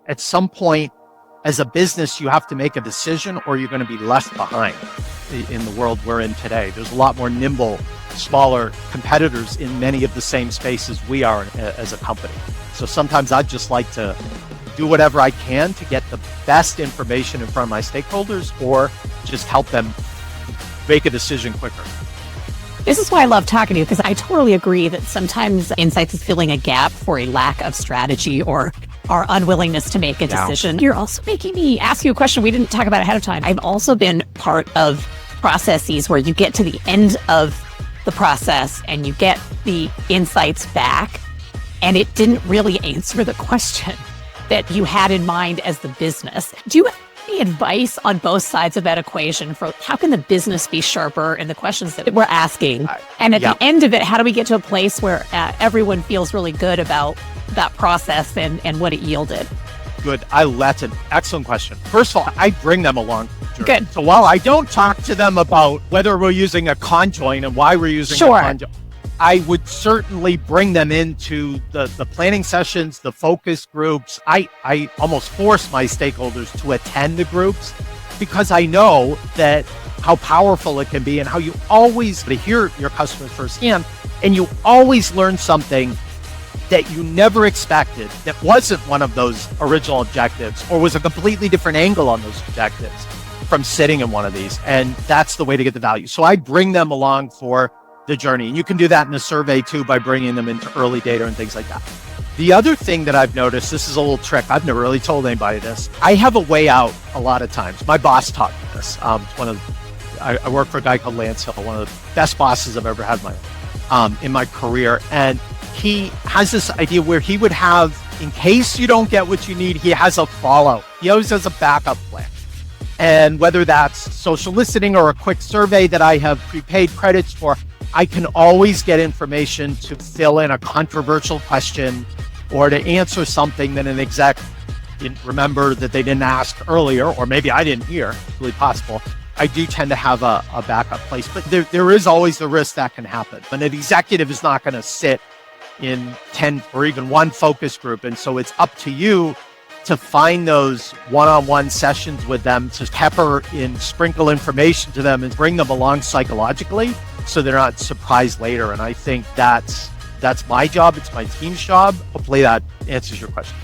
At some point, as a business, you have to make a decision or you're going to be left behind in the world we're in today. There's a lot more nimble, smaller competitors in many of the same spaces we are as a company. So sometimes I'd just like to do whatever I can to get the best information in front of my stakeholders or just help them make a decision quicker. This is why I love talking to you, because I totally agree that sometimes Insights is filling a gap for a lack of strategy or our unwillingness to make a decision. You're also making me ask you a question we didn't talk about ahead of time. I've also been part of processes where you get to the end of the process and you get the insights back, and it didn't really answer the question that you had in mind as the business. Do you have any advice on both sides of that equation for how can the business be sharper in the questions that we're asking? And at the end of it, how do we get to a place where everyone feels really good about that process and what it yielded? Good. That's an excellent question. First of all, I bring them along. Good. So while I don't talk to them about whether we're using a conjoint and why we're using a conjoint, I would certainly bring them into the planning sessions, the focus groups. I almost force my stakeholders to attend the groups because I know that how powerful it can be and how you always hear your customers firsthand, and you always learn something that you never expected that wasn't one of those original objectives or was a completely different angle on those objectives from sitting in one of these. And that's the way to get the value. So I bring them along for the journey. And you can do that in a survey too by bringing them into early data and things like that. The other thing that I've noticed, this is a little trick, I've never really told anybody this. I have a way out a lot of times. My boss taught me this. I work for a guy called Lance Hill, one of the best bosses I've ever had in my career. And he has this idea where he would have, in case you don't get what you need, he has a follow. He always has a backup plan. And whether that's social listening or a quick survey that I have prepaid credits for, I can always get information to fill in a controversial question or to answer something that an exec didn't remember that they didn't ask earlier, or maybe I didn't hear, really possible. I do tend to have a backup place, but there is always the risk that can happen. And an executive is not going to sit in 10 or even one focus group. And so it's up to you to find those one-on-one sessions with them, to sprinkle information to them and bring them along psychologically so they're not surprised later. And I think that's my job. It's my team's job. Hopefully that answers your question.